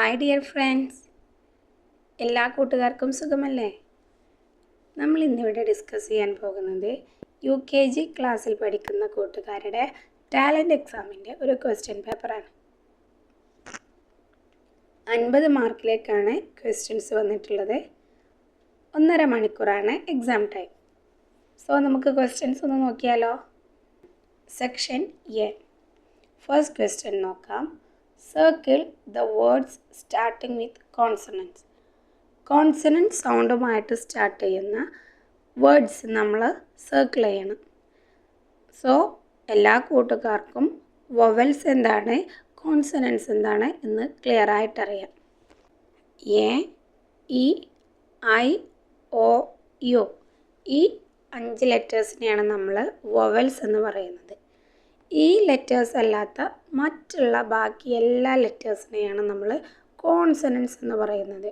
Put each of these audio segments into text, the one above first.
Hi dear friends, എല്ലാ കൂട്ടുകാർക്കും സുഖമല്ലേ? നമ്മൾ ഇന്നിവിടെ ഡിസ്കസ് ചെയ്യാൻ പോകുന്നത് UKG ക്ലാസ്സിൽ പഠിക്കുന്ന കൂട്ടുകാരുടെ ടാലൻറ്റ് എക്സാമിൻ്റെ ഒരു ക്വസ്റ്റ്യൻ പേപ്പറാണ്. 50 മാർക്കിലേക്കാണ് ക്വസ്റ്റ്യൻസ് വന്നിട്ടുള്ളത്. 1.5 മണിക്കൂറാണ് എക്സാം ടൈം. സോ നമുക്ക് ക്വസ്റ്റ്യൻസ് ഒന്ന് നോക്കിയാലോ. സെക്ഷൻ എ, ഫസ്റ്റ് ക്വസ്റ്റ്യൻ നോക്കാം. Circle the words starting with consonants. Consonant സൗണ്ടുമായിട്ട് സ്റ്റാർട്ട് ചെയ്യുന്ന വേർഡ്സ് നമ്മൾ സർക്കിൾ ചെയ്യണം. സോ എല്ലാ കൂട്ടുകാർക്കും വൊവൽസ് എന്താണ്, കോൺസണൻസ് എന്താണ് എന്ന് ക്ലിയർ ആയിട്ടറിയാം. A, E, I, O, U ഈ 5 ലെറ്റേഴ്സിനെയാണ് നമ്മൾ വൊവൽസ് എന്ന് പറയുന്നത്. ഈ ലെറ്റേഴ്സ് അല്ലാത്ത മറ്റുള്ള ബാക്കി എല്ലാ ലെറ്റേഴ്സിനെയാണ് നമ്മൾ കോൺസണൻസ് എന്ന് പറയുന്നത്.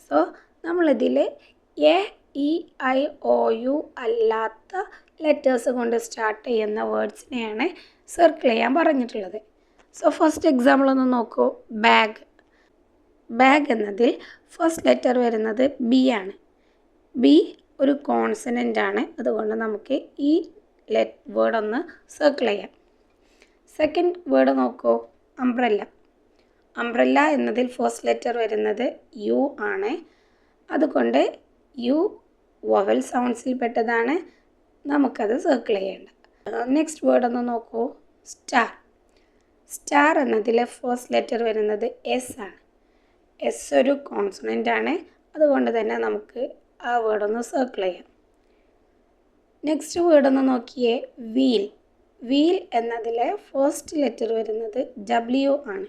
സോ നമ്മളിതിൽ A, E, I, O, U അല്ലാത്ത ലെറ്റേഴ്സ് കൊണ്ട് സ്റ്റാർട്ട് ചെയ്യുന്ന വേർഡ്സിനെയാണ് സർക്കിൾ ചെയ്യാൻ പറഞ്ഞിട്ടുള്ളത്. സോ ഫസ്റ്റ് എക്സാമ്പിൾ ഒന്ന് നോക്കൂ. ബാഗ്. ബാഗ് എന്നതിൽ ഫസ്റ്റ് ലെറ്റർ വരുന്നത് ബി ആണ്. ബി ഒരു കോൺസണൻ്റ് ആണ്, അതുകൊണ്ട് നമുക്ക് ഈ വേർഡ് ഒന്ന് സർക്കിൾ ചെയ്യാം. സെക്കൻഡ് വേർഡ് നോക്കൂ, അംബ്രല്ല. അംബ്രല്ല എന്നതിൽ ഫസ്റ്റ് ലെറ്റർ വരുന്നത് യു ആണ്, അതുകൊണ്ട് യു വൊവൽ സൗണ്ട്സിൽ പെട്ടതാണ്, നമുക്കത് സർക്കിൾ ചെയ്യേണ്ട. നെക്സ്റ്റ് വേർഡ് ഒന്ന് നോക്കൂ, സ്റ്റാർ. സ്റ്റാർ എന്നതിലെ ഫസ്റ്റ് ലെറ്റർ വരുന്നത് എസ് ആണ്. എസ് ഒരു കോൺസണൻ്റ് ആണ്, അതുകൊണ്ട് തന്നെ നമുക്ക് ആ വേർഡൊന്ന് സർക്കിൾ ചെയ്യാം. നെക്സ്റ്റ് വേർഡൊന്ന് നോക്കിയേ, വീൽ. വീൽ എന്നതിലെ ഫസ്റ്റ് ലെറ്റർ വരുന്നത് ഡബ്ല്യു ആണ്.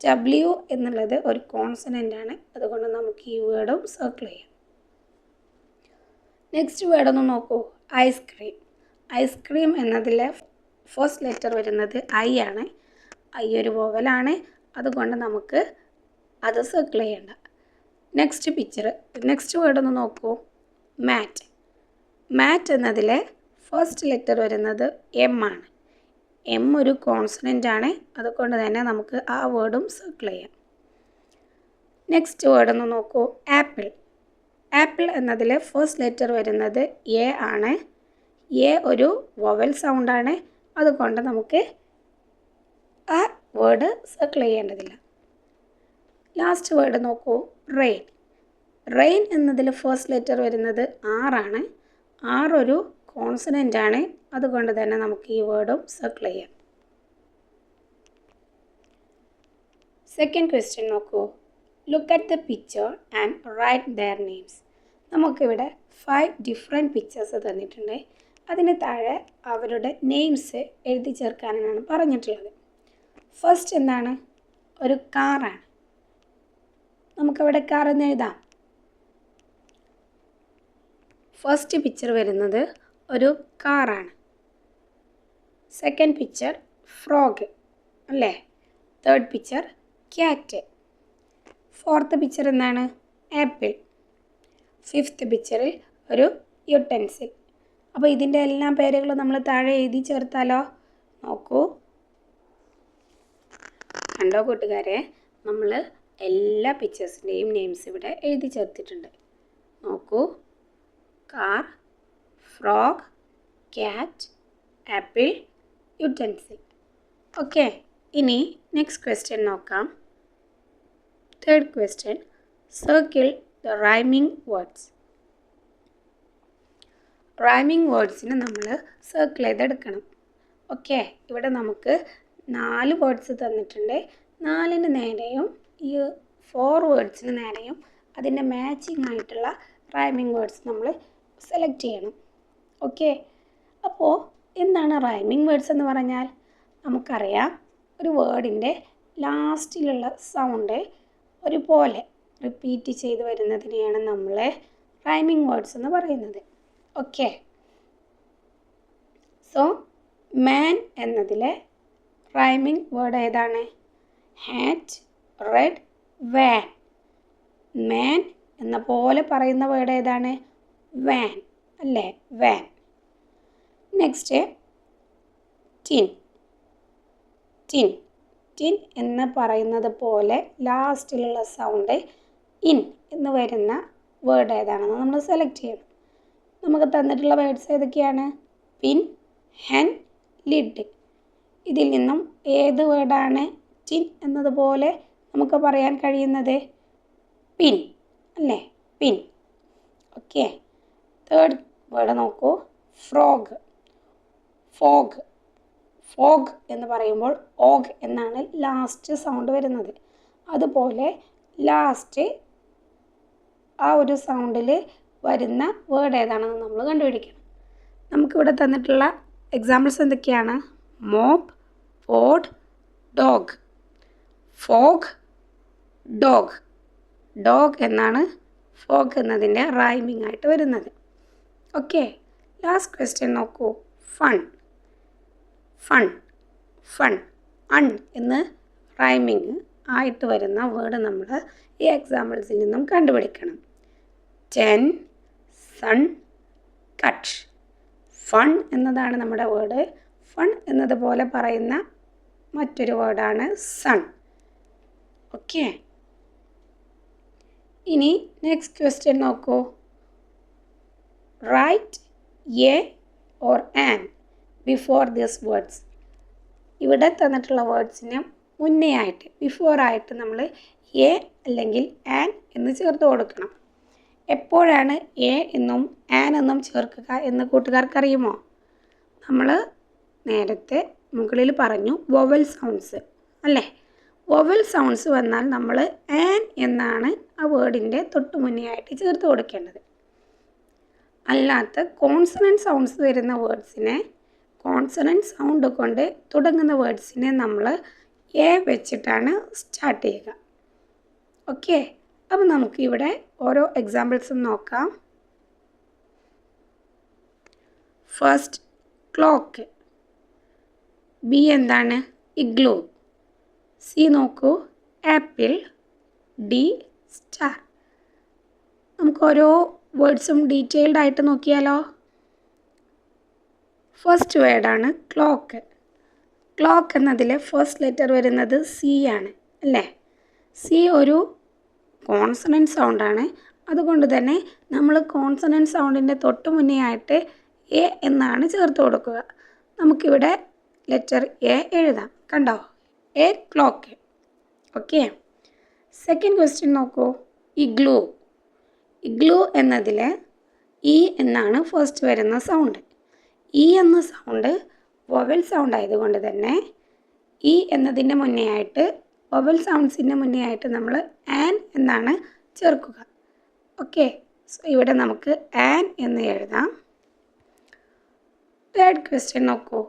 ഡബ്ല്യു എന്നുള്ളത് ഒരു കോൺസണൻ്റ് ആണ്, അതുകൊണ്ട് നമുക്ക് ഈ വേർഡും സർക്കിൾ ചെയ്യാം. നെക്സ്റ്റ് വേർഡൊന്ന് നോക്കൂ, ഐസ്ക്രീം. ഐസ്ക്രീം എന്നതിലെ ഫസ്റ്റ് ലെറ്റർ വരുന്നത് ഐ ആണ്. ഐ ഒരു വൊവലാണ്, അതുകൊണ്ട് നമുക്ക് അത് സർക്കിൾ ചെയ്യേണ്ട. നെക്സ്റ്റ് വേർഡൊന്ന് നോക്കൂ, മാറ്റ്. മാറ്റ് എന്നതിലെ ഫസ്റ്റ് ലെറ്റർ വരുന്നത് എം ആണ്. എം ഒരു കോൺസണൻ്റ് ആണ്, അതുകൊണ്ട് തന്നെ നമുക്ക് ആ വേർഡും സർക്കിൾ ചെയ്യാം. നെക്സ്റ്റ് വേർഡൊന്ന് നോക്കൂ, ആപ്പിൾ. ആപ്പിൾ എന്നതിലെ ഫസ്റ്റ് ലെറ്റർ വരുന്നത് എ ആണ്. എ ഒരു വൊവൽ സൗണ്ടാണ്, അതുകൊണ്ട് നമുക്ക് ആ വേർഡ് സർക്കിൾ ചെയ്യേണ്ടതില്ല. ലാസ്റ്റ് വേർഡ് നോക്കൂ, റെയിൻ. റെയിൻ എന്നതിൽ ഫസ്റ്റ് ലെറ്റർ വരുന്നത് ആർ ആണ്. ആർ ഒരു കോൺസണൻ്റ് ആണ്, അതുകൊണ്ട് തന്നെ നമുക്ക് ഈ വേർഡും സർക്കിൾ ചെയ്യാം. സെക്കൻഡ് ക്വസ്റ്റ്യൻ നോക്കൂ. Look at the picture and write there names. നമുക്കിവിടെ 5 ഡിഫറെൻറ്റ് പിക്ചേഴ്സ് തന്നിട്ടുണ്ട്. അതിന് താഴെ അവരുടെ നെയിംസ് എഴുതി ചേർക്കാനാണ് പറഞ്ഞിട്ടുള്ളത്. ഫസ്റ്റ് എന്താണ്, ഒരു കാറാണ്. നമുക്കവിടെ കാർ എന്ന് എഴുതാം. ഫസ്റ്റ് പിക്ചർ വരുന്നത് ഒരു കാറാണ്. സെക്കൻഡ് പിക്ചർ ഫ്രോഗ് അല്ലേ. Third picture cat. Fourth picture എന്താണ്, ആപ്പിൾ. ഫിഫ്ത്ത് പിക്ചറിൽ ഒരു യുട്ടൻസിൽ. അപ്പോൾ ഇതിൻ്റെ എല്ലാം പേരുകളും നമ്മൾ താഴെ എഴുതി ചേർത്താലോ. നോക്കൂ, കണ്ടോ കൂട്ടുകാരെ, നമ്മൾ എല്ലാ പിക്ചേഴ്സിൻ്റെയും നെയിംസ് ഇവിടെ എഴുതി ചേർത്തിട്ടുണ്ട്. നോക്കൂ, കാർ, ഫ്രോഗ്, ക്യാറ്റ്, ആപ്പിൾ, യുട്ടൻസിൽ. ഓക്കെ, ഇനി നെക്സ്റ്റ് ക്വസ്റ്റ്യൻ നോക്കാം. Third question, circle the rhyming words. Rhyming വേർഡ്സിന് നമ്മൾ സർക്കിൾ ചെയ്തെടുക്കണം. ഓക്കെ, ഇവിടെ നമുക്ക് 4 വേർഡ്സ് തന്നിട്ടുണ്ട്. 4ന് നേരെയും ഈ 4 വേർഡ്സിന് നേരെയും അതിൻ്റെ മാച്ചിങ് ആയിട്ടുള്ള റൈമിംഗ് വേർഡ്സ് നമ്മൾ സെലക്ട് ചെയ്യണം. ഓക്കെ, അപ്പോൾ എന്താണ് റൈമിംഗ് വേർഡ്സ് എന്ന് പറഞ്ഞാൽ? നമുക്കറിയാം, ഒരു വേർഡിൻ്റെ ലാസ്റ്റിലുള്ള സൗണ്ട് ഒരുപോലെ റിപ്പീറ്റ് ചെയ്ത് വരുന്നതിനെയാണ് നമ്മൾ റൈമിംഗ് വേർഡ്സ് എന്ന് പറയുന്നത്. ഓക്കെ, സോ മാൻ എന്നതിലെ റൈമിംഗ് വേർഡ് ഏതാണ്? Hat, red, van. മാൻ എന്ന പോലെ പറയുന്ന വേർഡ് ഏതാണ്? വാൻ അല്ലേ, van. Next tin. Tin tin എന്ന് പറയുന്നത് പോലെ ലാസ്റ്റിലുള്ള സൗണ്ട് ഇൻ എന്ന് വരുന്ന വേർഡ് ഏതാണെന്ന് നമ്മൾ സെലക്ട് ചെയ്യണം. നമുക്ക് തന്നിട്ടുള്ള വേർഡ്സ് ഏതൊക്കെയാണ്? പിൻ, ഹെൻ, ലിഡ്. ഇതിൽ നിന്നും ഏത് വേർഡാണ് ടിൻ എന്നതുപോലെ നമുക്ക് പറയാൻ കഴിയുന്നത്? പിൻ അല്ലേ? പിൻ. ഓക്കെ. തേർഡ് വേർഡ് നോക്കൂ, ഫ്രോഗ്. ഫോഗ്. ഫോഗ് എന്ന് പറയുമ്പോൾ ഓഗ് എന്നാണ് ലാസ്റ്റ് സൗണ്ട് വരുന്നത്. അതുപോലെ ലാസ്റ്റ് ആ ഒരു സൗണ്ടിൽ വരുന്ന വേർഡ് ഏതാണെന്ന് നമ്മൾ കണ്ടുപിടിക്കണം. നമുക്കിവിടെ തന്നിട്ടുള്ള എക്സാമ്പിൾസ് എന്തൊക്കെയാണ്? Mop, pod, dog. Fog, dog. Dog എന്നാണ് ഫോഗ് എന്നതിൻ്റെ റൈമിംഗ് ആയിട്ട് വരുന്നത്. ഓക്കെ. ലാസ്റ്റ് ക്വസ്റ്റ്യൻ നോക്കൂ, ഫൺ. ഫൺ, ഫൺ, അൺ എന്ന് റൈമിങ് ആയിട്ട് വരുന്ന വേർഡ് നമ്മൾ ഈ എക്സാമ്പിൾസിൽ നിന്നും കണ്ടുപിടിക്കണം. Ten, sun, cut. ഫൺ എന്നതാണ് നമ്മുടെ വേർഡ്. ഫൺ എന്നതുപോലെ പറയുന്ന മറ്റൊരു വേർഡാണ് സൺ. ഓക്കെ. ഇനി നെക്സ്റ്റ് ക്വസ്റ്റ്യൻ നോക്കൂ, write a or an before this words. ഇവിടെ തന്നിട്ടുള്ള വേർഡ്സിന് മുന്നേ ആയിട്ട്, ബിഫോർ ആയിട്ട് നമ്മൾ എ അല്ലെങ്കിൽ ആൻ എന്ന് ചേർത്ത് കൊടുക്കണം. എപ്പോഴാണ് എ എന്നും ആൻ എന്നും ചേർക്കുക എന്ന് കൂട്ടുകാർക്കറിയുമോ? നമ്മൾ നേരത്തെ മുകളിൽ പറഞ്ഞു വൊവൽ സൗണ്ട്സ് അല്ലേ? വൊവൽ സൗണ്ട്സ് വന്നാൽ നമ്മൾ ആൻ എന്നാണ് ആ വേർഡിൻ്റെ തൊട്ട് മുന്നേ ആയിട്ട് ചേർത്ത് കൊടുക്കേണ്ടത്. അല്ലാത്ത കോൺസണൻറ്റ് സൗണ്ട്സ് വരുന്ന വേർഡ്സിനെ, കോൺസണൻറ്റ് സൗണ്ട് കൊണ്ട് തുടങ്ങുന്ന വേർഡ്സിനെ നമ്മൾ എ വെച്ചിട്ടാണ് സ്റ്റാർട്ട് ചെയ്യുക. ഓക്കെ. അപ്പോൾ നമുക്ക് ഇവിടെ ഓരോ എക്സാമ്പിൾസും നോക്കാം. First clock. ബി എന്താണ്? ഇഗ്ലൂ. സി നോക്കൂ, ആപ്പിൾ. D star. നമുക്ക് ഓരോ വേർഡ്സും ഡീറ്റെയിൽഡ് ആയിട്ട് നോക്കിയാലോ? ഫസ്റ്റ് വേർഡാണ് ക്ലോക്ക്. ക്ലോക്ക് എന്നതിൽ ഫസ്റ്റ് ലെറ്റർ വരുന്നത് സി ആണ് അല്ലേ? സി ഒരു കോൺസണൻറ്റ് സൗണ്ടാണ്. അതുകൊണ്ട് തന്നെ നമ്മൾ കോൺസണൻറ്റ് സൗണ്ടിൻ്റെ തൊട്ട് മുന്നേ ആയിട്ട് എ എന്നാണ് ചേർത്ത് കൊടുക്കുക. നമുക്കിവിടെ ലെറ്റർ എ എഴുതാം. കണ്ടോ? A clock. Okay. Second question നോക്കൂ, ഇഗ്ലൂ. ഇഗ്ലൂ എന്നതിൽ ഇ എന്നാണ് ഫസ്റ്റ് വരുന്ന സൗണ്ട്. ഇ എന്ന സൗണ്ട് വൊവൽ സൗണ്ട് ആയതുകൊണ്ട് തന്നെ ഇ എന്നതിൻ്റെ മുന്നേ ആയിട്ട്, വൊവൽ സൗണ്ട്സിൻ്റെ മുന്നേ ആയിട്ട് നമ്മൾ ആൻ എന്നാണ് ചേർക്കുക. ഓക്കെ. സോ ഇവിടെ നമുക്ക് ആൻ എന്ന് എഴുതാം. തേർഡ് ക്വസ്റ്റ്യൻ നോക്കൂ,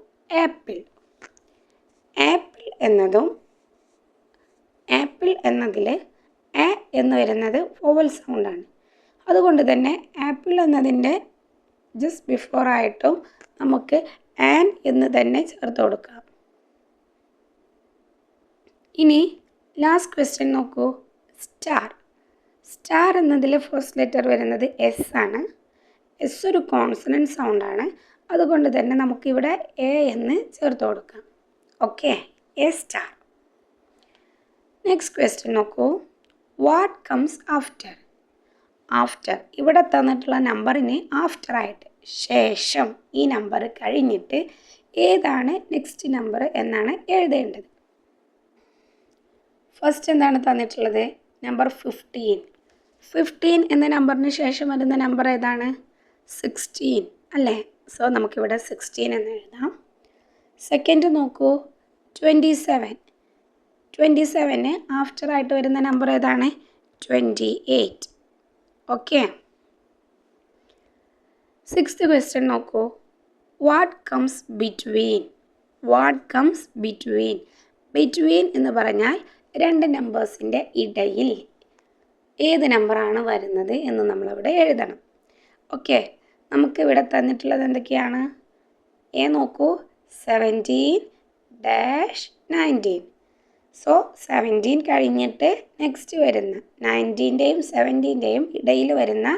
ആപ്പിൾ. ആപ്പിൾ എന്നതും, ആപ്പിൾ എന്നതിൽ എ എന്ന് വരുന്നത് വൊവൽ സൗണ്ടാണ്. അതുകൊണ്ട് തന്നെ ആപ്പിൾ എന്നതിൻ്റെ ജസ്റ്റ് ബിഫോർ ആയിട്ടും നമുക്ക് ആൻ എന്ന് തന്നെ ചേർത്ത് കൊടുക്കാം. ഇനി ലാസ്റ്റ് ക്വസ്റ്റ്യൻ നോക്കൂ, സ്റ്റാർ. സ്റ്റാർ എന്നതിൽ ഫസ്റ്റ് ലെറ്റർ വരുന്നത് എസ് ആണ്. എസ് ഒരു കോൺസണൻറ്റ് സൗണ്ടാണ്. അതുകൊണ്ട് തന്നെ നമുക്കിവിടെ എ എന്ന് ചേർത്ത് കൊടുക്കാം. Okay. A star. Next question നോക്കൂ, വാട്ട് കംസ് ആഫ്റ്റർ. ആഫ്റ്റർ ഇവിടെ തന്നിട്ടുള്ള നമ്പറിന് ആഫ്റ്റർ ആയിട്ട്, ശേഷം, ഈ നമ്പർ കഴിഞ്ഞിട്ട് ഏതാണ് നെക്സ്റ്റ് നമ്പർ എന്നാണ് എഴുതേണ്ടത്. ഫസ്റ്റ് എന്താണ് തന്നിട്ടുള്ളത്? നമ്പർ 15. 15 എന്ന നമ്പറിന് ശേഷം വരുന്ന നമ്പർ ഏതാണ്? 16 അല്ലേ? സോ നമുക്കിവിടെ 16 എന്ന് എഴുതാം. സെക്കൻഡ് നോക്കൂ, 27. 27 ആഫ്റ്റർ ആയിട്ട് വരുന്ന നമ്പർ ഏതാണ്? 28. ഓക്കെ. സിക്സ്ത് ക്വസ്റ്റ്യൻ നോക്കൂ, what comes between. What comes between. Between എന്ന് പറഞ്ഞാൽ രണ്ട് നമ്പേഴ്സിൻ്റെ ഇടയിൽ ഏത് നമ്പറാണ് വരുന്നത് എന്ന് നമ്മളവിടെ എഴുതണം. ഓക്കെ. നമുക്കിവിടെ തന്നിട്ടുള്ളത് എന്തൊക്കെയാണ്? എ നോക്കൂ, 17-19. സോ 17 കഴിഞ്ഞിട്ട് നെക്സ്റ്റ് വരുന്ന 19ൻ്റെയും 17ൻ്റെയും ഇടയിൽ വരുന്ന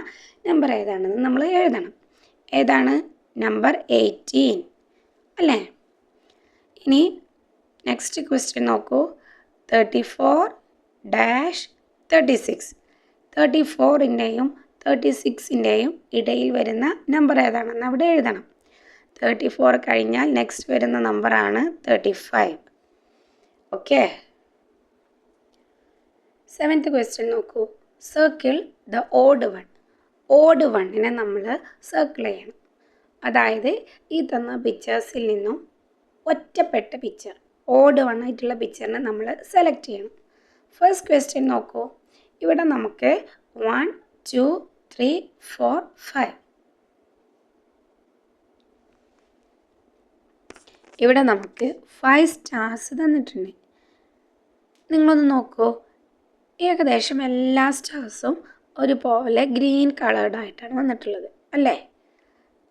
നമ്പർ ഏതാണെന്ന് നമ്മൾ എഴുതണം. ഏതാണ്? നമ്പർ 18 അല്ലേ? ഇനി നെക്സ്റ്റ് ക്വസ്റ്റ്യൻ നോക്കൂ. 34-36. 34ൻ്റെയും 36ൻ്റെയും ഇടയിൽ വരുന്ന നമ്പർ ഏതാണെന്ന് അവിടെ എഴുതണം. 34 കഴിഞ്ഞാൽ നെക്സ്റ്റ് വരുന്ന നമ്പറാണ് 35. ഓക്കെ. 7th ക്വസ്റ്റ്യൻ നോക്കൂ. Circle the odd one. Odd വണ്ണിനെ നമ്മൾ സർക്കിൾ ചെയ്യണം. അതായത് ഈ തന്ന പിക്ചേഴ്സിൽ നിന്നും ഒറ്റപ്പെട്ട പിക്ചർ, ഓഡ് വൺ ആയിട്ടുള്ള പിക്ചറിനെ നമ്മൾ സെലക്ട് ചെയ്യണം. ഫസ്റ്റ് ക്വസ്റ്റ്യൻ നോക്കൂ. ഇവിടെ നമുക്ക് 1 2 3 4 5. ഇവിടെ നമുക്ക് 5 സ്റ്റാർസ് തന്നിട്ടുണ്ട്. നിങ്ങളൊന്ന് നോക്കൂ. ഏകദേശം എല്ലാ സ്റ്റാർസും ഒരുപോലെ ഗ്രീൻ കളേർഡ് ആയിട്ടാണ് വന്നിട്ടുള്ളത് അല്ലേ?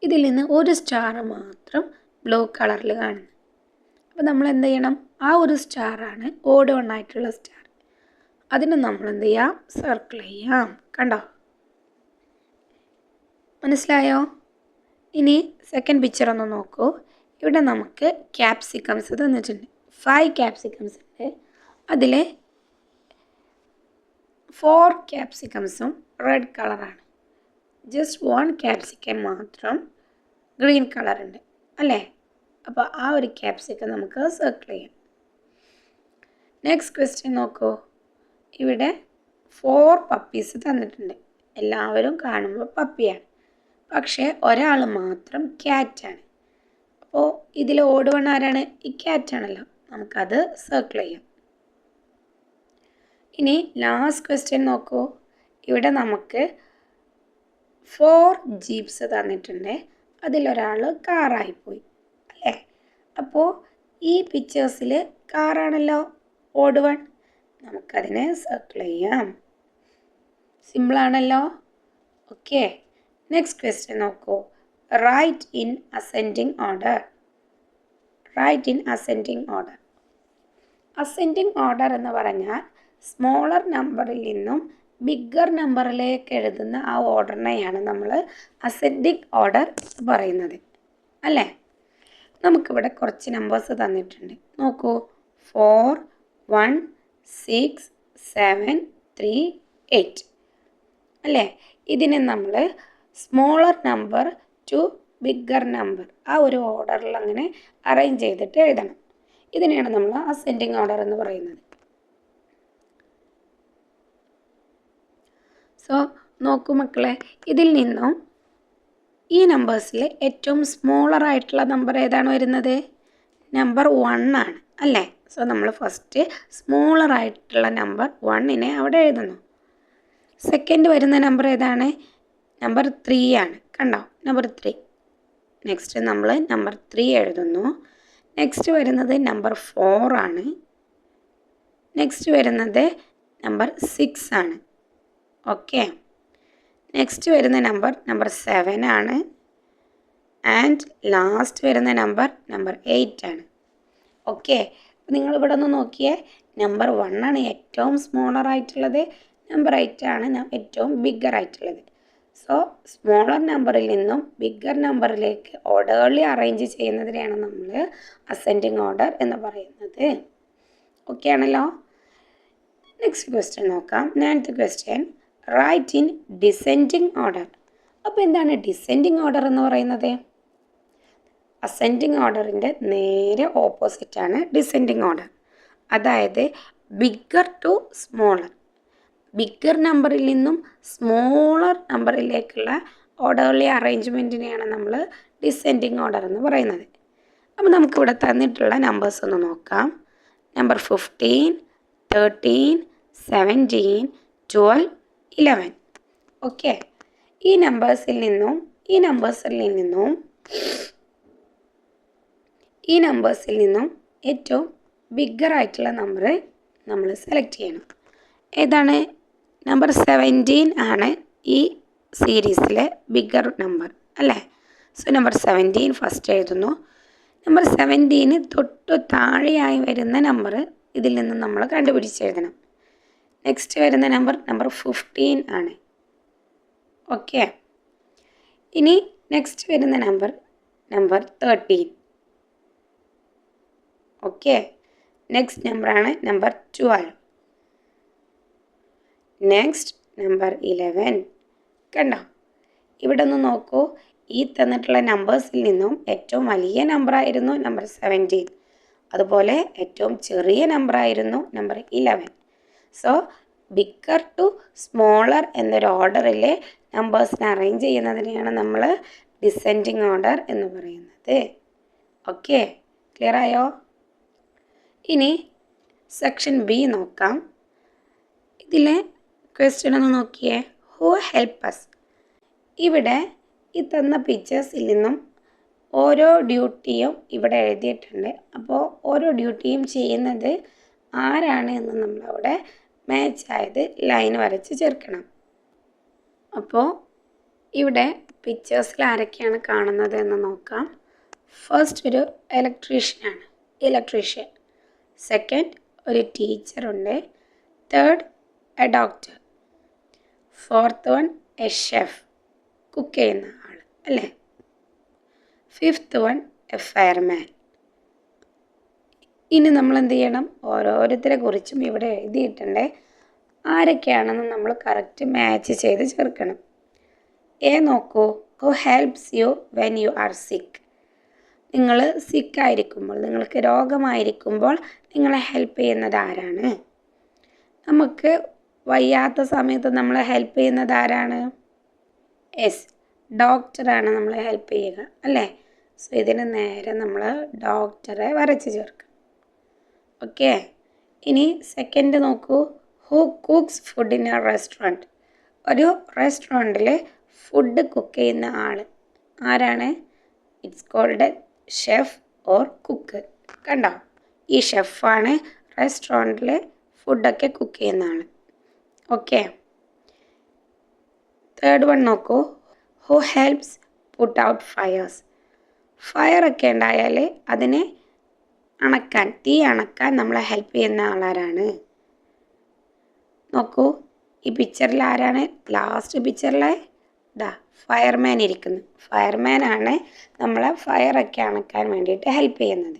ഇതിൽ നിന്ന് ഒരു സ്റ്റാർ മാത്രം ബ്ലൂ കളറിൽ കാണുന്നത്. അപ്പോൾ നമ്മൾ എന്ത് ചെയ്യണം? ആ ഒരു സ്റ്റാറാണ് ഓഡ് വൺ ആയിട്ടുള്ള സ്റ്റാർ. അതിന് നമ്മൾ എന്ത് ചെയ്യാം? സർക്കിൾ ചെയ്യാം. കണ്ടോ? മനസ്സിലായോ? ഇനി സെക്കൻഡ് പിക്ചർ ഒന്ന് നോക്കൂ. ഇവിടെ നമുക്ക് ക്യാപ്സിക്കംസ് തന്നിട്ടുണ്ട്. 5 ക്യാപ്സിക്കംസ് ഉണ്ട്. അതിൽ 4 ക്യാപ്സിക്കംസും റെഡ് കളറാണ്. ജസ്റ്റ് 1 ക്യാപ്സിക്കം മാത്രം ഗ്രീൻ കളറുണ്ട് അല്ലേ? അപ്പോൾ ആ ഒരു ക്യാപ്സിക്കം നമുക്ക് സർക്കിൾ ചെയ്യാം. നെക്സ്റ്റ് ക്വസ്റ്റ്യൻ നോക്കൂ. ഇവിടെ 4 പപ്പീസ് തന്നിട്ടുണ്ട്. എല്ലാവരും കാണുമ്പോൾ പപ്പിയാണ്, പക്ഷേ ഒരാൾ മാത്രം ക്യാറ്റാണ്. അപ്പോൾ ഇതിൽ ഓഡ് വൺ ആരാണ്? ഈ ക്യാറ്റാണല്ലോ. നമുക്കത് സർക്കിൾ ചെയ്യാം. ഇനി ലാസ്റ്റ് ക്വസ്റ്റ്യൻ നോക്കൂ. ഇവിടെ നമുക്ക് 4 ജീപ്സ് തന്നിട്ടുണ്ട്. അതിലൊരാൾ കാറായിപ്പോയി അല്ലേ? അപ്പോൾ ഈ പിക്ചേഴ്സിൽ കാറാണല്ലോ ഓഡ് വൺ. നമുക്കതിനെ സർക്കിൾ ചെയ്യാം. സിമ്പിളാണല്ലോ. ഓക്കെ. നെക്സ്റ്റ് ക്വസ്റ്റ്യൻ നോക്കൂ. Write in ascending order. Write in ascending order. Ascending order എന്ന് പറഞ്ഞാൽ സ്മോളർ നമ്പറിൽ നിന്നും ബിഗ്ഗർ നമ്പറിലേക്ക് എഴുതുന്ന ആ ഓർഡറിനെയാണ് നമ്മൾ അസെൻഡിങ് ഓർഡർ പറയുന്നത് അല്ലേ? നമുക്കിവിടെ കുറച്ച് നമ്പേഴ്സ് തന്നിട്ടുണ്ട്. നോക്കൂ. 4 1 6 7 3 8 അല്ലേ? ഇതിനെ നമ്മൾ smaller number two bigger number ആ ഒരു ഓർഡറിൽ അങ്ങനെ അറേഞ്ച് ചെയ്തിട്ട് എഴുതണം. ഇതിനെയാണ് നമ്മൾ അസെൻഡിങ് ഓർഡർ എന്ന് പറയുന്നത്. സോ നോക്കൂ മക്കളെ, ഇതിൽ നിന്നും ഈ നമ്പേഴ്സിൽ ഏറ്റവും സ്മോളർ ആയിട്ടുള്ള നമ്പർ ഏതാണ് വരുന്നത്? നമ്പർ 1 ആണ് അല്ലേ? സോ നമ്മൾ ഫസ്റ്റ് സ്മോളർ ആയിട്ടുള്ള നമ്പർ 1നെ അവിടെ എഴുതുന്നു. സെക്കൻഡ് വരുന്ന നമ്പർ ഏതാണ്? നമ്പർ 3 ആണ്. കണ്ടോ? നമ്പർ 3. നെക്സ്റ്റ് നമ്മൾ നമ്പർ 3 എഴുതുന്നു. നെക്സ്റ്റ് വരുന്നത് നമ്പർ 4 ആണ്. നെക്സ്റ്റ് വരുന്നത് നമ്പർ 6 ആണ്. ഓക്കെ. നെക്സ്റ്റ് വരുന്ന നമ്പർ 7 ആണ്. ആൻഡ് ലാസ്റ്റ് വരുന്ന നമ്പർ 8 ആണ്. ഓക്കെ. നിങ്ങളിവിടെ ഒന്ന് നോക്കിയേ. നമ്പർ 1 ആണ് ഏറ്റവും സ്മോളർ ആയിട്ടുള്ളത്. നമ്പർ 8 ആണ് ഏറ്റവും ബിഗ്ഗർ ആയിട്ടുള്ളത്. സോ സ്മോളർ നമ്പറിൽ നിന്നും ബിഗ്ഗർ നമ്പറിലേക്ക് ഓർഡർലി അറേഞ്ച് ചെയ്യുന്നതിനെയാണ് നമ്മൾ അസെൻഡിങ് ഓർഡർ എന്ന് പറയുന്നത്. ഓക്കെ ആണല്ലോ. നെക്സ്റ്റ് ക്വസ്റ്റ്യൻ നോക്കാം. 9th question. Write in descending order. അപ്പോൾ എന്താണ് ഡിസെൻഡിങ് ഓർഡർ എന്ന് പറയുന്നത്? അസെൻഡിങ് ഓർഡറിൻ്റെ നേരെ ഓപ്പോസിറ്റാണ് ഡിസെൻഡിങ് ഓർഡർ. അതായത് ബിഗ്ഗർ ടു സ്മോളർ. ബിഗ്ഗർ നമ്പറിൽ നിന്നും സ്മോളർ നമ്പറിലേക്കുള്ള ഓർഡർലി അറേഞ്ച്മെൻറ്റിനെയാണ് നമ്മൾ ഡിസെൻഡിങ് ഓർഡർ എന്ന് പറയുന്നത്. അപ്പോൾ നമുക്കിവിടെ തന്നിട്ടുള്ള നമ്പേഴ്സ് ഒന്ന് നോക്കാം. നമ്പർ 15 13 17 12 11. ഓക്കെ. ഈ നമ്പേഴ്സിൽ നിന്നും ഏറ്റവും ബിഗ്ഗർ ആയിട്ടുള്ള നമ്പർ നമ്മൾ സെലക്ട് ചെയ്യണം. ഏതാണ്? നമ്പർ 17 ആണ് ഈ സീരീസിലെ ബിഗ്ഗർ നമ്പർ അല്ലേ? സോ നമ്പർ 17 ഫസ്റ്റ് എഴുതുന്നു. നമ്പർ 17 തൊട്ട് താഴെയായി വരുന്ന നമ്പർ ഇതിൽ നിന്ന് നമ്മൾ കണ്ടുപിടിച്ചെഴുതണം. നെക്സ്റ്റ് വരുന്ന നമ്പർ 15 ആണ്. ഓക്കെ. ഇനി നെക്സ്റ്റ് വരുന്ന നമ്പർ 13. ഓക്കെ. നെക്സ്റ്റ് നമ്പറാണ് നമ്പർ 12. Next number 11. കണ്ടോ? ഇവിടെ ഒന്ന് നോക്കൂ. ഈ തന്നിട്ടുള്ള നമ്പേഴ്സിൽ നിന്നും ഏറ്റവും വലിയ നമ്പറായിരുന്നു നമ്പർ 17. അതുപോലെ ഏറ്റവും ചെറിയ നമ്പറായിരുന്നു number 11. So bigger to smaller എന്നൊരു ഓർഡറിൽ നമ്പേഴ്സിനെ അറേഞ്ച് ചെയ്യുന്നതിനെയാണ് നമ്മൾ ഡിസെൻഡിങ് ഓർഡർ എന്ന് പറയുന്നത്. ഓക്കെ, ക്ലിയർ ആയോ? ഇനി സെക്ഷൻ ബി നോക്കാം. ഇതിലെ ക്വസ്റ്റ്യൻ ഒന്ന് നോക്കിയേ. Who help us? ഇവിടെ ഈ തന്ന പിക്ചേഴ്സിൽ നിന്നും ഓരോ ഡ്യൂട്ടിയും ഇവിടെ എഴുതിയിട്ടുണ്ട്. അപ്പോൾ ഓരോ ഡ്യൂട്ടിയും ചെയ്യുന്നത് ആരാണ് എന്ന് നമ്മളവിടെ മാച്ച് ആയത് ലൈൻ വരച്ച് ചേർക്കണം. അപ്പോൾ ഇവിടെ പിക്ചേഴ്സിൽ ആരൊക്കെയാണ് കാണുന്നത് എന്ന് നോക്കാം. ഫസ്റ്റ് ഒരു ഇലക്ട്രീഷ്യൻ. സെക്കൻഡ് ഒരു ടീച്ചറുണ്ട്. Third a doctor. Fourth one a chef, cook ചെയ്യുന്ന ആൾ അല്ലേ. Fifth one a fireman. ഇനി നമ്മൾ എന്ത് ചെയ്യണം? ഓരോരുത്തരെ കുറിച്ചും ഇവിടെ എഴുതിയിട്ടുണ്ട്. ആരൊക്കെയാണെന്ന് നമ്മൾ കറക്റ്റ് മാച്ച് ചെയ്ത് ചേർക്കണം. എ നോക്കൂ. Who helps you when you are സിക്ക്? നിങ്ങൾ സിക്കായിരിക്കുമ്പോൾ, നിങ്ങൾക്ക് രോഗമായിരിക്കുമ്പോൾ നിങ്ങളെ ഹെൽപ്പ് ചെയ്യുന്നത് ആരാണ്? നമുക്ക് വയ്യാത്ത സമയത്ത് നമ്മളെ ഹെൽപ്പ് ചെയ്യുന്നത് ആരാണ്? യെസ്, ഡോക്ടറാണ് നമ്മളെ ഹെൽപ്പ് ചെയ്യുക അല്ലേ. സോ ഇതിന് നേരെ നമ്മൾ ഡോക്ടറെ വരച്ച് ചേർക്കുക. ഓക്കെ, ഇനി സെക്കൻഡ് നോക്കൂ. Who cooks food in a restaurant? ഒരു റെസ്റ്റോറൻറ്റിൽ ഫുഡ് കുക്ക് ചെയ്യുന്ന ആൾ ആരാണ്? It's called chef or cook. കണ്ടോ? ഈ ഷെഫാണ് റെസ്റ്റോറൻറ്റിൽ ഫുഡൊക്കെ കുക്ക് ചെയ്യുന്ന ആൾ. ഓക്കെ, തേർഡ് വൺ നോക്കൂ. Who helps put out fires? ഫയറൊക്കെ ഉണ്ടായാൽ അതിനെ അണക്കാൻ, തീ അണക്കാൻ നമ്മളെ ഹെൽപ്പ് ചെയ്യുന്ന ആളാരാണ്? നോക്കൂ, ഈ പിക്ചറിൽ ആരാണ്? ലാസ്റ്റ് പിക്ചറിലെ ഫയർമാൻ ഇരിക്കുന്നു. ഫയർമാനാണ് നമ്മളെ ഫയറൊക്കെ അണക്കാൻ വേണ്ടിയിട്ട് ഹെൽപ്പ് ചെയ്യുന്നത്.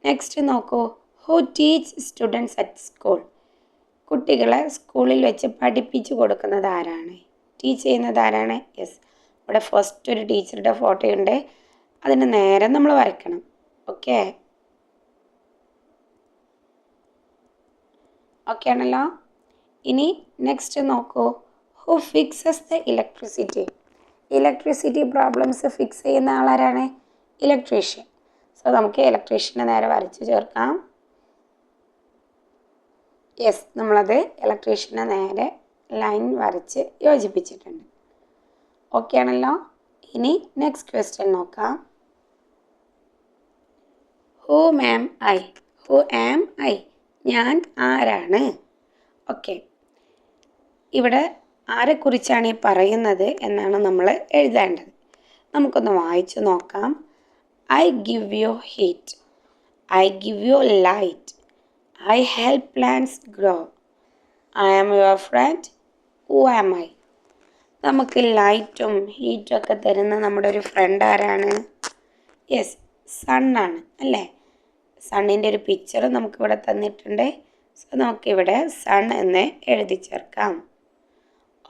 നെക്സ്റ്റ് നോക്കൂ. Who teach students at school? കുട്ടികളെ സ്കൂളിൽ വെച്ച് പഠിപ്പിച്ചു കൊടുക്കുന്നത് ആരാണ്? ടീച്ച് ചെയ്യുന്നത് ആരാണ്? യെസ്, ഇവിടെ ഫസ്റ്റ് ഒരു ടീച്ചറുടെ ഫോട്ടോ ഉണ്ട്. അതിന് നേരെ നമ്മൾ വരയ്ക്കണം. ഓക്കെ ആണല്ലോ. ഇനി നെക്സ്റ്റ് നോക്കൂ. Who fixes the electricity problems fix ചെയ്യുന്ന ആളാരാണ്? ഇലക്ട്രീഷ്യൻ. സോ നമുക്ക് ഇലക്ട്രീഷ്യനെ നേരെ വരച്ച് ചേർക്കാം. യെസ്, നമ്മളത് ഇലക്ട്രീഷ്യനെ നേരെ ലൈൻ വരച്ച് യോജിപ്പിച്ചിട്ടുണ്ട്. ഓക്കെ ആണല്ലോ. ഇനി നെക്സ്റ്റ് ക്വസ്റ്റ്യൻ നോക്കാം. Who am I? ഞാൻ ആരാണ്? ഓക്കെ, ഇവിടെ ആരെക്കുറിച്ചാണ് ഈ പറയുന്നത് എന്നാണ് നമ്മൾ എഴുതേണ്ടത്. നമുക്കൊന്ന് വായിച്ചു നോക്കാം. I give you heat. I give you light. I help plants grow. I am your friend. Who am I? നമുക്ക് ലൈറ്റും ഹീറ്റും ഒക്കെ തരുന്ന നമ്മുടെ ഒരു ഫ്രണ്ട് ആരാണ്? യെസ്, സണ്ണാണ് അല്ലേ. സണ്ണിൻ്റെ ഒരു പിക്ചർ നമുക്കിവിടെ തന്നിട്ടുണ്ട്. സോ നമുക്കിവിടെ സൺ എന്ന് എഴുതി ചേർക്കാം.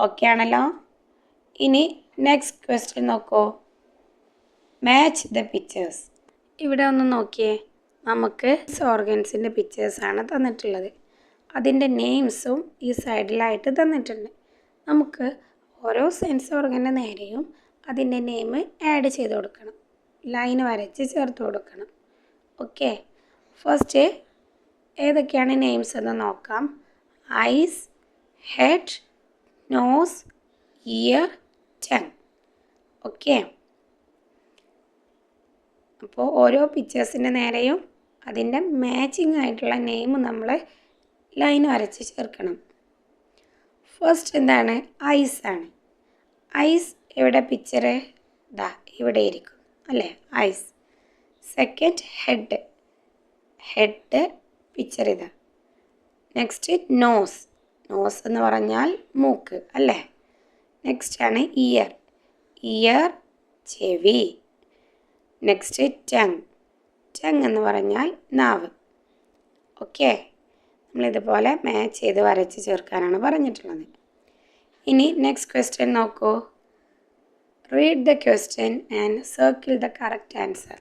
ഓക്കെ ആണല്ലോ. ഇനി നെക്സ്റ്റ് ക്വസ്റ്റ്യൻ നോക്കൂ. Match the pictures. ഇവിടെ ഒന്ന് നോക്കിയേ. നമുക്ക് ഓർഗൻസിൻ്റെ പിക്ചേഴ്സാണ് തന്നിട്ടുള്ളത്. അതിൻ്റെ നെയിംസും ഈ സൈഡിലായിട്ട് തന്നിട്ടുണ്ട്. നമുക്ക് ഓരോ സെൻസ് ഓർഗൻ്റെ നേരെയും അതിൻ്റെ നെയിം ആഡ് ചെയ്ത് കൊടുക്കണം. ലൈൻ വരച്ച് ചേർത്ത് കൊടുക്കണം. ഓക്കെ, ഫസ്റ്റ് ഏതൊക്കെയാണ് നെയിംസ് എന്ന് നോക്കാം. Eyes, head, nose, ear, tongue. Okay, അപ്പോൾ ഓരോ പിക്ചേഴ്സിൻ്റെ നേരെയും അതിൻ്റെ മാച്ചിങ് ആയിട്ടുള്ള നെയിം നമ്മൾ ലൈൻ വരച്ച് ചേർക്കണം. ഫസ്റ്റ് എന്താണ്? ഐസ് ആണ്. ഐസ് എവിടെ പിക്ചർ? ഇവിടെ ഇരിക്കും അല്ലേ, ഐസ്. സെക്കൻഡ് ഹെഡ് പിക്ചർ ഇതാ. നെക്സ്റ്റ് നോസ് എന്ന് പറഞ്ഞാൽ മൂക്ക് അല്ലേ. നെക്സ്റ്റ് ആണ് ഇയർ ചെവി. നെക്സ്റ്റ് ടങ് എന്ന് പറഞ്ഞാൽ നാവ്. ഓക്കെ, നമ്മളിതുപോലെ മാച്ച് ചെയ്ത് വരച്ച് ചേർക്കാനാണ് പറഞ്ഞിട്ടുള്ളത്. ഇനി നെക്സ്റ്റ് ക്വസ്റ്റ്യൻ നോക്കൂ. Read the question and circle the correct answer.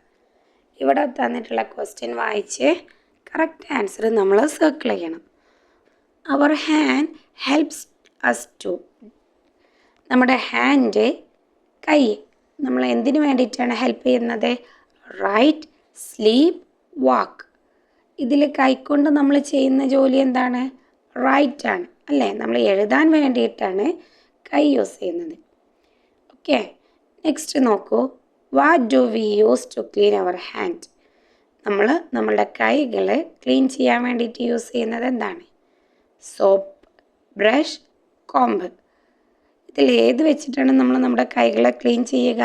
ഇവിടെ തന്നിട്ടുള്ള ക്വസ്റ്റ്യൻ വായിച്ച് കറക്റ്റ് ആൻസർ നമ്മൾ സർക്കിൾ ചെയ്യണം. അവർ ഹാൻഡ് ഹെൽപ്സ് അസ് ടു. നമ്മുടെ ഹാൻഡ്, കൈ, നമ്മൾ എന്തിനു വേണ്ടിയിട്ടാണ് ഹെൽപ്പ് ചെയ്യുന്നത്? റൈറ്റ്, സ്ലീപ്പ്, വാക്ക്. ഇതിൽ കൈക്കൊണ്ട് നമ്മൾ ചെയ്യുന്ന ജോലി എന്താണ്? റൈറ്റ് ആണ് അല്ലേ? നമ്മൾ എഴുതാൻ വേണ്ടിയിട്ടാണ് കൈ യൂസ് ചെയ്യുന്നത്. ഓക്കെ, നെക്സ്റ്റ് നോക്കൂ. What do we use to clean our hand? നമ്മൾ നമ്മളുടെ കൈകൾ ക്ലീൻ ചെയ്യാൻ വേണ്ടിയിട്ട് യൂസ് ചെയ്യുന്നത് എന്താണ്? Soap, brush, comb. ഇതിൽ ഏത് വെച്ചിട്ടാണ് നമ്മൾ നമ്മുടെ കൈകളെ ക്ലീൻ ചെയ്യുക?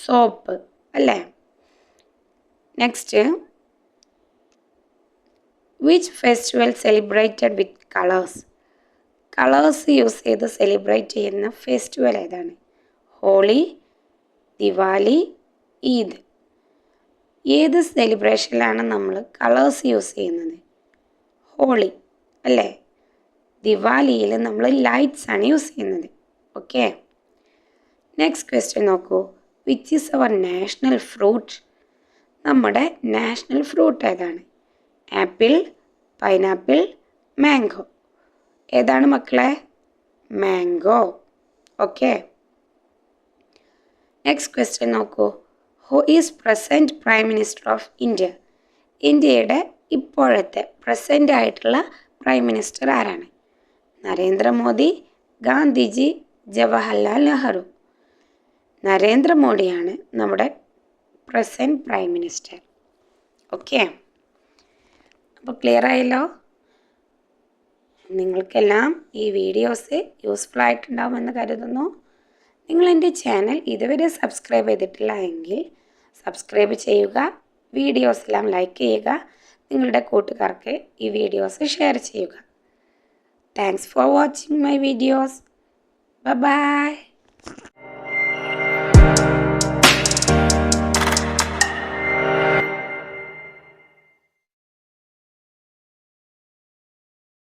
സോപ്പ് അല്ലേ? Next, which festival celebrated with colours? Colours use ചെയ്ത് സെലിബ്രേറ്റ് ചെയ്യുന്ന ഫെസ്റ്റിവൽ ഏതാണ്? ഹോളി, ദിവാലി, ഈദ്. ഏത് സെലിബ്രേഷനിലാണ് നമ്മൾ കളേഴ്സ് യൂസ് ചെയ്യുന്നത്? ഹോളി അല്ലേ? ദിവാലിയിൽ നമ്മൾ ലൈറ്റ്സ് ആണ് യൂസ് ചെയ്യുന്നത്. ഓക്കെ, നെക്സ്റ്റ് ക്വസ്റ്റ്യൻ നോക്കൂ. Which is our national fruit? നമ്മുടെ നാഷണൽ ഫ്രൂട്ട് ഏതാണ്? Apple, pineapple, mango. ഏതാണ് മക്കളെ? മാംഗോ. ഓക്കെ, നെക്സ്റ്റ് ക്വസ്റ്റ്യൻ നോക്കൂ. Who is present prime minister of India? ഇന്ത്യയുടെ ഇപ്പോഴത്തെ പ്രസൻ്റ് ആയിട്ടുള്ള പ്രൈം മിനിസ്റ്റർ ആരാണ്? നരേന്ദ്രമോദി, ഗാന്ധിജി, ജവഹർലാൽ നെഹ്റു. നരേന്ദ്രമോദിയാണ് നമ്മുടെ പ്രസൻറ്റ് പ്രൈം മിനിസ്റ്റർ. ഓക്കെ, അപ്പോൾ ക്ലിയർ ആയല്ലോ? നിങ്ങൾക്കെല്ലാം ഈ വീഡിയോസ് യൂസ്ഫുൾ ആയിട്ടുണ്ടാവുമെന്ന് കരുതുന്നു. നിങ്ങൾ എൻ്റെ ചാനൽ ഇതുവരെ സബ്സ്ക്രൈബ് ചെയ്തിട്ടില്ല എങ്കിൽ സബ്സ്ക്രൈബ് ചെയ്യുക, വീഡിയോസ് എല്ലാം ലൈക്ക് ചെയ്യുക, നിങ്ങളുടെ കൂട്ടുകാർക്ക് ഈ വീഡിയോസ് ഷെയർ ചെയ്യുക. Thanks for watching my videos. Bye bye.